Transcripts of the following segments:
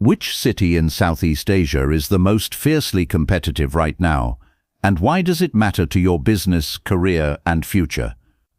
Which city in Southeast Asia is the most fiercely competitive right now? And why does it matter to your business, career, and future?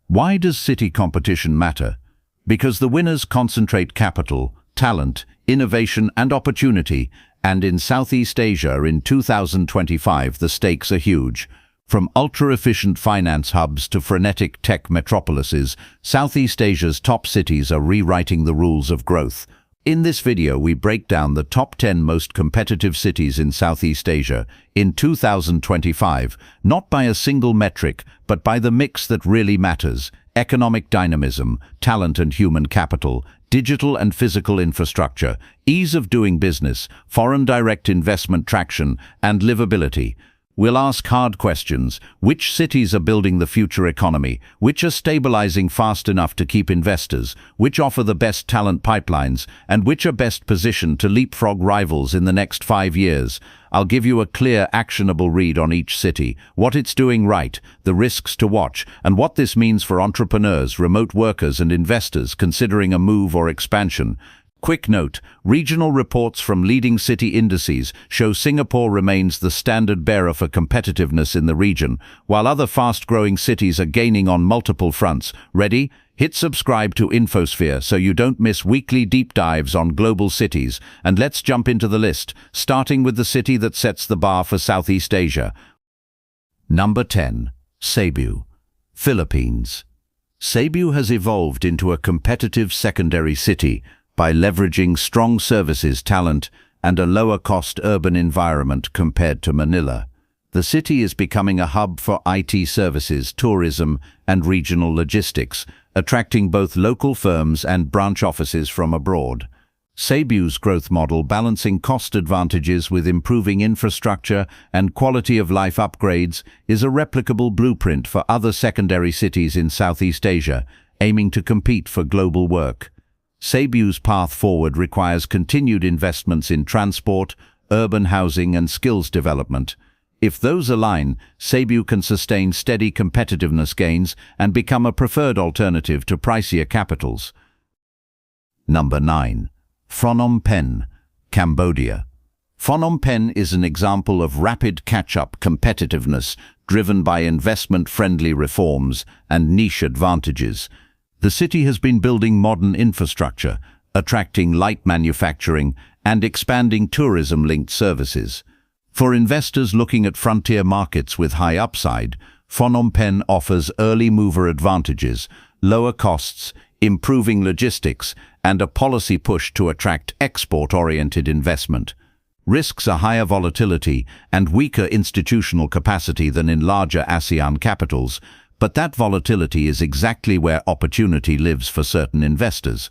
Why does city competition matter? Because the winners concentrate capital, talent, innovation, and opportunity, and in Southeast Asia in 2025 the stakes are huge. From ultra-efficient finance hubs to frenetic tech metropolises, Southeast Asia's top cities are rewriting the rules of growth. In this video, we break down the top 10 most competitive cities in Southeast Asia in 2025, not by a single metric, but by the mix that really matters: economic dynamism, talent and human capital, digital and physical infrastructure, ease of doing business, foreign direct investment traction, and livability. We'll ask hard questions. Which cities are building the future economy? Which are stabilizing fast enough to keep investors? Which offer the best talent pipelines? And which are best positioned to leapfrog rivals in the next 5 years? I'll give you a clear, actionable read on each city, what it's doing right, the risks to watch, and what this means for entrepreneurs, remote workers, and investors considering a move or expansion. Quick note, regional reports from leading city indices show Singapore remains the standard bearer for competitiveness in the region, while other fast-growing cities are gaining on multiple fronts. Ready? Hit subscribe to infoSphere so you don't miss weekly deep dives on global cities, and let's jump into the list, starting with the city that sets the bar for Southeast Asia. Number 10. Cebu, Philippines. Cebu has evolved into a competitive secondary city by leveraging strong services, talent, and a lower-cost urban environment compared to Manila. The city is becoming a hub for IT services, tourism, and regional logistics, attracting both local firms and branch offices from abroad. Cebu's growth model, balancing cost advantages with improving infrastructure and quality of life upgrades, is a replicable blueprint for other secondary cities in Southeast Asia, aiming to compete for global work. Cebu's path forward requires continued investments in transport, urban housing, and skills development. If those align, Cebu can sustain steady competitiveness gains and become a preferred alternative to pricier capitals. Number 9. Phnom Penh, Cambodia. Phnom Penh is an example of rapid catch-up competitiveness driven by investment-friendly reforms and niche advantages. The city has been building modern infrastructure, attracting light manufacturing, and expanding tourism-linked services. For investors looking at frontier markets with high upside, Phnom Penh offers early mover advantages, lower costs, improving logistics, and a policy push to attract export-oriented investment. Risks are higher volatility and weaker institutional capacity than in larger ASEAN capitals, but that volatility is exactly where opportunity lives for certain investors.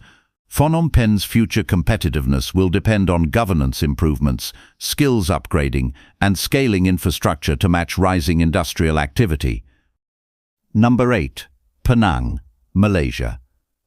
Phnom Penh's future competitiveness will depend on governance improvements, skills upgrading, and scaling infrastructure to match rising industrial activity. Number 8. Penang, Malaysia.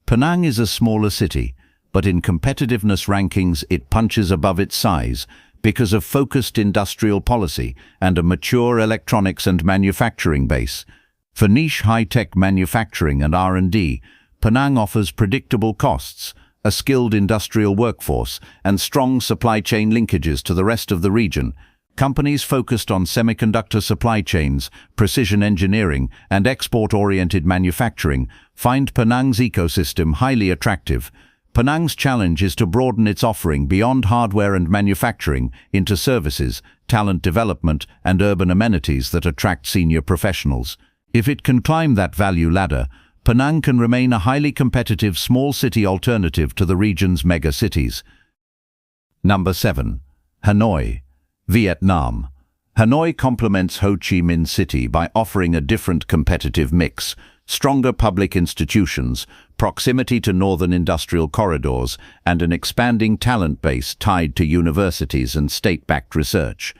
Penang is a smaller city, but in competitiveness rankings it punches above its size because of focused industrial policy and a mature electronics and manufacturing base. For niche high-tech manufacturing and R&D, Penang offers predictable costs, a skilled industrial workforce, and strong supply chain linkages to the rest of the region. Companies focused on semiconductor supply chains, precision engineering, and export-oriented manufacturing find Penang's ecosystem highly attractive. Penang's challenge is to broaden its offering beyond hardware and manufacturing into services, talent development, and urban amenities that attract senior professionals. If it can climb that value ladder, Penang can remain a highly competitive small city alternative to the region's mega cities. Number 7. Hanoi, Vietnam. Hanoi complements Ho Chi Minh City by offering a different competitive mix: stronger public institutions, proximity to northern industrial corridors, and an expanding talent base tied to universities and state-backed research.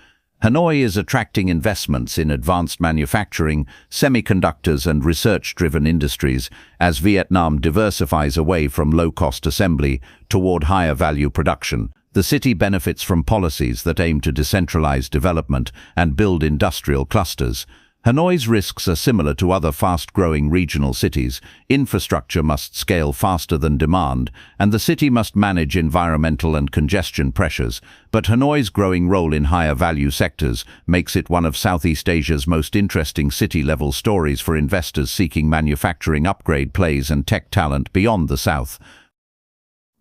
Hanoi is attracting investments in advanced manufacturing, semiconductors, and research-driven industries as Vietnam diversifies away from low-cost assembly toward higher-value production. The city benefits from policies that aim to decentralize development and build industrial clusters. Hanoi's risks are similar to other fast-growing regional cities. Infrastructure must scale faster than demand, and the city must manage environmental and congestion pressures. But Hanoi's growing role in higher-value sectors makes it one of Southeast Asia's most interesting city-level stories for investors seeking manufacturing upgrade plays and tech talent beyond the south.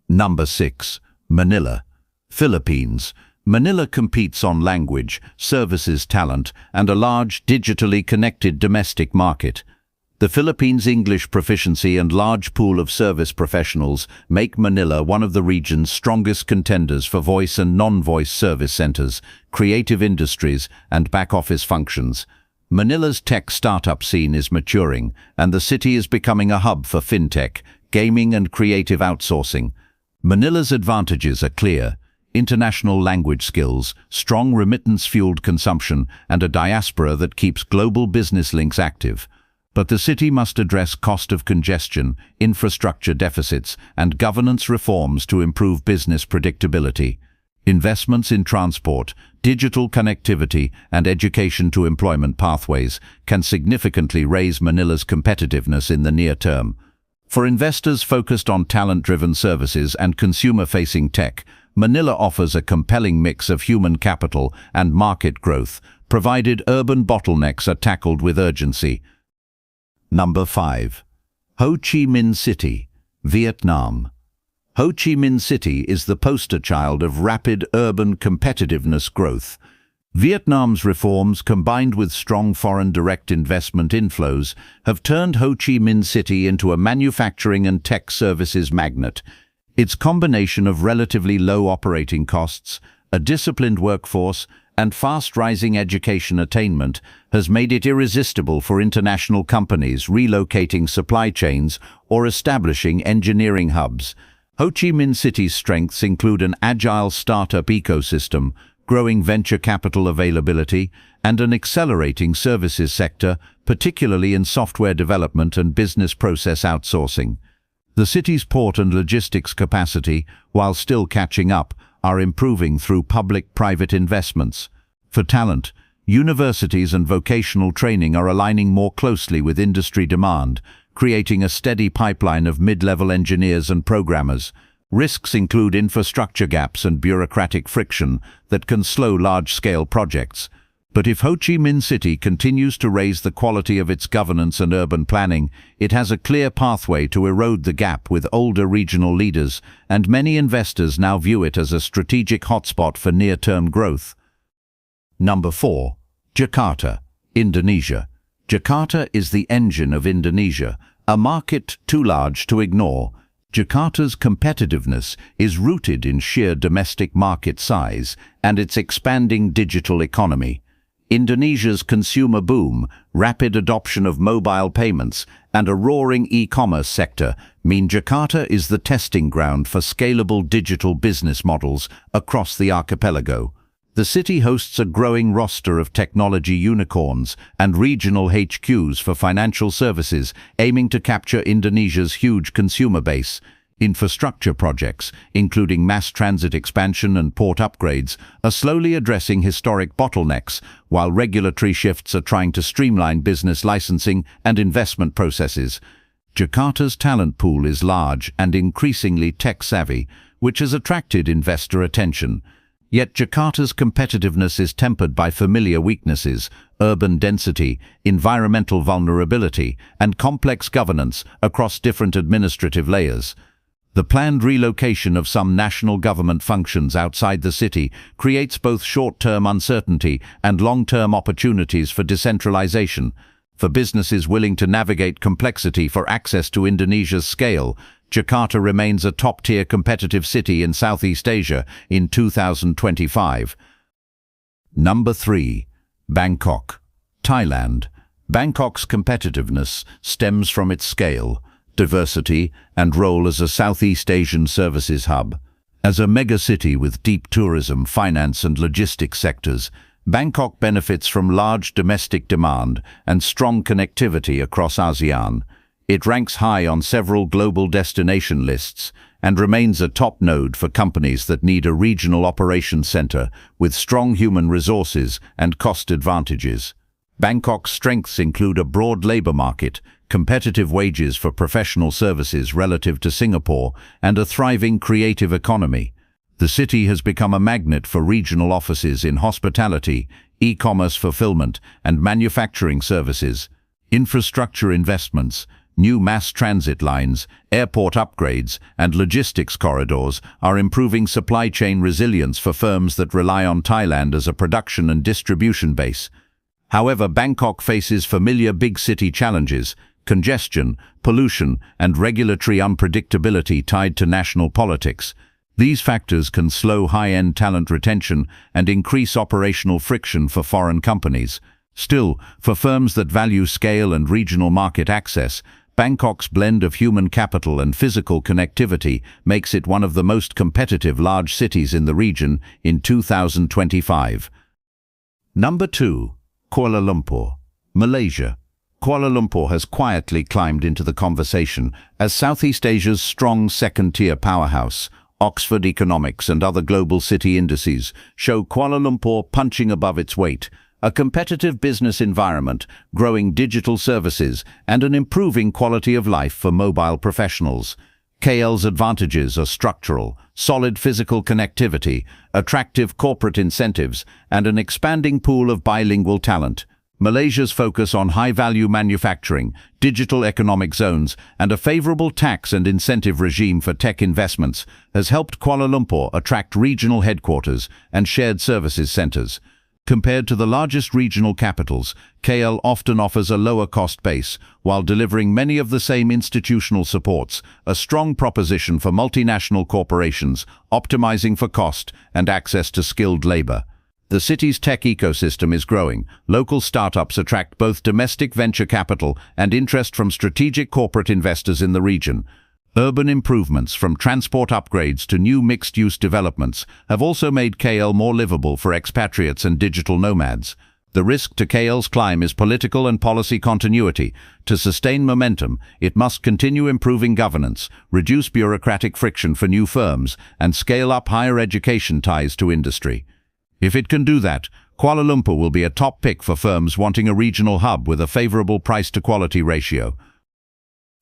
Number 6. Manila, Philippines. Manila competes on language, services talent, and a large, digitally connected domestic market. The Philippines' English proficiency and large pool of service professionals make Manila one of the region's strongest contenders for voice and non-voice service centers, creative industries, and back-office functions. Manila's tech startup scene is maturing, and the city is becoming a hub for fintech, gaming, and creative outsourcing. Manila's advantages are clear: international language skills, strong remittance-fueled consumption, and a diaspora that keeps global business links active. But the city must address cost of congestion, infrastructure deficits, and governance reforms to improve business predictability. Investments in transport, digital connectivity, and education to employment pathways can significantly raise Manila's competitiveness in the near term. For investors focused on talent-driven services and consumer-facing tech, Manila offers a compelling mix of human capital and market growth, provided urban bottlenecks are tackled with urgency. Number 5. Ho Chi Minh City, Vietnam. Ho Chi Minh City is the poster child of rapid urban competitiveness growth. Vietnam's reforms, combined with strong foreign direct investment inflows, have turned Ho Chi Minh City into a manufacturing and tech services magnet. Its combination of relatively low operating costs, a disciplined workforce, and fast-rising education attainment has made it irresistible for international companies relocating supply chains or establishing engineering hubs. Ho Chi Minh City's strengths include an agile startup ecosystem, growing venture capital availability, and an accelerating services sector, particularly in software development and business process outsourcing. The city's port and logistics capacity, while still catching up, are improving through public-private investments. For talent, universities and vocational training are aligning more closely with industry demand, creating a steady pipeline of mid-level engineers and programmers. Risks include infrastructure gaps and bureaucratic friction that can slow large-scale projects. But if Ho Chi Minh City continues to raise the quality of its governance and urban planning, it has a clear pathway to erode the gap with older regional leaders, and many investors now view it as a strategic hotspot for near-term growth. Number 4. Jakarta, Indonesia. Jakarta is the engine of Indonesia, a market too large to ignore. Jakarta's competitiveness is rooted in sheer domestic market size and its expanding digital economy. Indonesia's consumer boom, rapid adoption of mobile payments, and a roaring e-commerce sector mean Jakarta is the testing ground for scalable digital business models across the archipelago. The city hosts a growing roster of technology unicorns and regional HQs for financial services, aiming to capture Indonesia's huge consumer base. Infrastructure projects, including mass transit expansion and port upgrades, are slowly addressing historic bottlenecks, while regulatory shifts are trying to streamline business licensing and investment processes. Jakarta's talent pool is large and increasingly tech-savvy, which has attracted investor attention. Yet Jakarta's competitiveness is tempered by familiar weaknesses: urban density, environmental vulnerability, and complex governance across different administrative layers. The planned relocation of some national government functions outside the city creates both short-term uncertainty and long-term opportunities for decentralization. For businesses willing to navigate complexity for access to Indonesia's scale, Jakarta remains a top-tier competitive city in Southeast Asia in 2025. Number 3. Bangkok, Thailand. Bangkok's competitiveness stems from its scale, diversity, and role as a Southeast Asian services hub. As a megacity with deep tourism, finance, and logistics sectors, Bangkok benefits from large domestic demand and strong connectivity across ASEAN. It ranks high on several global destination lists and remains a top node for companies that need a regional operations center with strong human resources and cost advantages. Bangkok's strengths include a broad labor market, competitive wages for professional services relative to Singapore, and a thriving creative economy. The city has become a magnet for regional offices in hospitality, e-commerce fulfillment, and manufacturing services. Infrastructure investments, new mass transit lines, airport upgrades, and logistics corridors are improving supply chain resilience for firms that rely on Thailand as a production and distribution base. However, Bangkok faces familiar big city challenges: congestion, pollution, and regulatory unpredictability tied to national politics. These factors can slow high-end talent retention and increase operational friction for foreign companies. Still, for firms that value scale and regional market access, Bangkok's blend of human capital and physical connectivity makes it one of the most competitive large cities in the region in 2025. Number 2. Kuala Lumpur, Malaysia. Kuala Lumpur has quietly climbed into the conversation as Southeast Asia's strong second-tier powerhouse. Oxford Economics and other global city indices show Kuala Lumpur punching above its weight. A competitive business environment, growing digital services, and an improving quality of life for mobile professionals. KL's advantages are structural: solid physical connectivity, attractive corporate incentives, and an expanding pool of bilingual talent. Malaysia's focus on high-value manufacturing, digital economic zones, and a favorable tax and incentive regime for tech investments has helped Kuala Lumpur attract regional headquarters and shared services centers. Compared to the largest regional capitals, KL often offers a lower cost base, while delivering many of the same institutional supports, a strong proposition for multinational corporations, optimizing for cost and access to skilled labor. The city's tech ecosystem is growing. Local startups attract both domestic venture capital and interest from strategic corporate investors in the region. Urban improvements, from transport upgrades to new mixed-use developments, have also made KL more livable for expatriates and digital nomads. The risk to KL's climb is political and policy continuity. To sustain momentum, it must continue improving governance, reduce bureaucratic friction for new firms, and scale up higher education ties to industry. If it can do that, Kuala Lumpur will be a top pick for firms wanting a regional hub with a favorable price-to-quality ratio.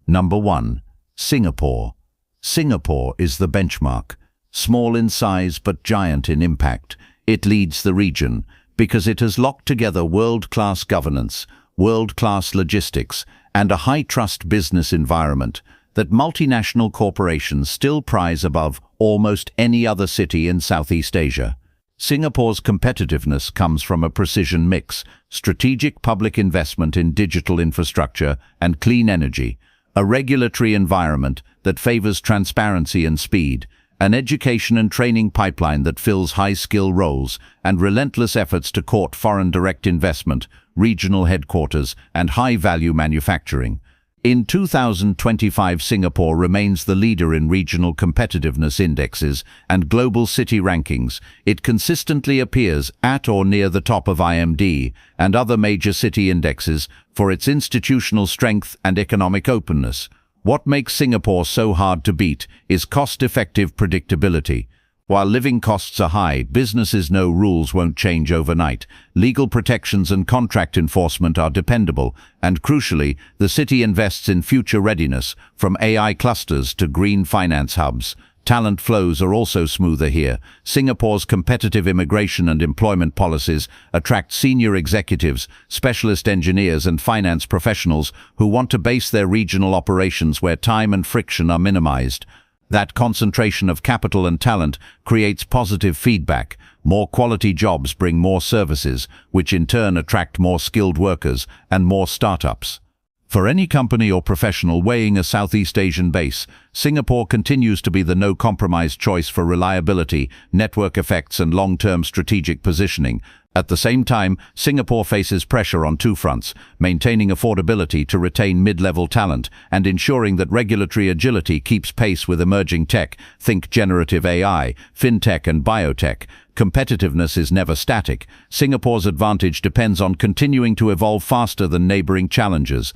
Number 1. Singapore. Singapore is the benchmark. Small in size but giant in impact, it leads the region because it has locked together world-class governance, world-class logistics, and a high-trust business environment that multinational corporations still prize above almost any other city in Southeast Asia. Singapore's competitiveness comes from a precision mix: strategic public investment in digital infrastructure and clean energy, a regulatory environment that favors transparency and speed, an education and training pipeline that fills high-skill roles, and relentless efforts to court foreign direct investment, regional headquarters, and high-value manufacturing. In 2025, Singapore remains the leader in regional competitiveness indexes and global city rankings. It consistently appears at or near the top of IMD and other major city indexes for its institutional strength and economic openness. What makes Singapore so hard to beat is cost-effective predictability. While living costs are high, businesses know rules won't change overnight. Legal protections and contract enforcement are dependable, and crucially, the city invests in future readiness, from AI clusters to green finance hubs. Talent flows are also smoother here. Singapore's competitive immigration and employment policies attract senior executives, specialist engineers, and finance professionals who want to base their regional operations where time and friction are minimized. That concentration of capital and talent creates positive feedback. More quality jobs bring more services, which in turn attract more skilled workers and more startups. For any company or professional weighing a Southeast Asian base, Singapore continues to be the no-compromise choice for reliability, network effects, and long-term strategic positioning. At the same time, Singapore faces pressure on two fronts: maintaining affordability to retain mid-level talent and ensuring that regulatory agility keeps pace with emerging tech. Think generative AI, fintech, and biotech. Competitiveness is never static. Singapore's advantage depends on continuing to evolve faster than neighboring challenges.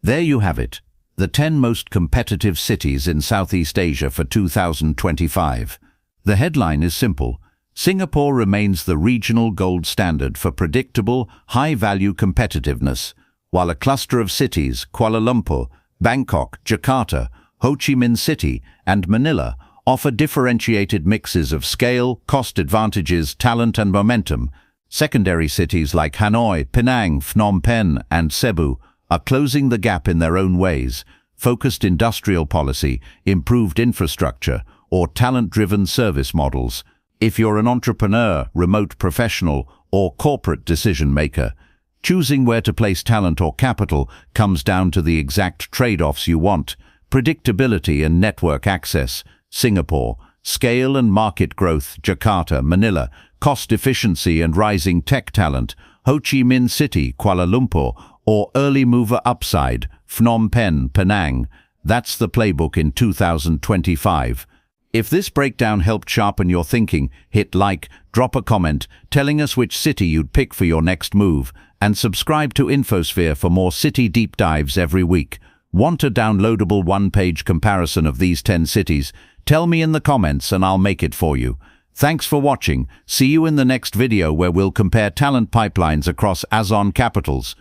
There you have it, the 10 most competitive cities in Southeast Asia for 2025. The headline is simple: Singapore remains the regional gold standard for predictable, high-value competitiveness, while a cluster of cities, Kuala Lumpur, Bangkok, Jakarta, Ho Chi Minh City, and Manila, offer differentiated mixes of scale, cost advantages, talent, and momentum. Secondary cities like Hanoi, Penang, Phnom Penh, and Cebu are closing the gap in their own ways. Focused industrial policy, improved infrastructure, or talent-driven service models. If you're an entrepreneur, remote professional, or corporate decision-maker, choosing where to place talent or capital comes down to the exact trade-offs you want: predictability and network access, Singapore; scale and market growth, Jakarta, Manila; cost efficiency and rising tech talent, Ho Chi Minh City, Kuala Lumpur; or early mover upside, Phnom Penh, Penang. That's the playbook in 2025. If this breakdown helped sharpen your thinking, hit like, drop a comment telling us which city you'd pick for your next move, and subscribe to infoSphere for more city deep dives every week. Want a downloadable one-page comparison of these 10 cities? Tell me in the comments and I'll make it for you. Thanks for watching. See you in the next video where we'll compare talent pipelines across ASEAN capitals.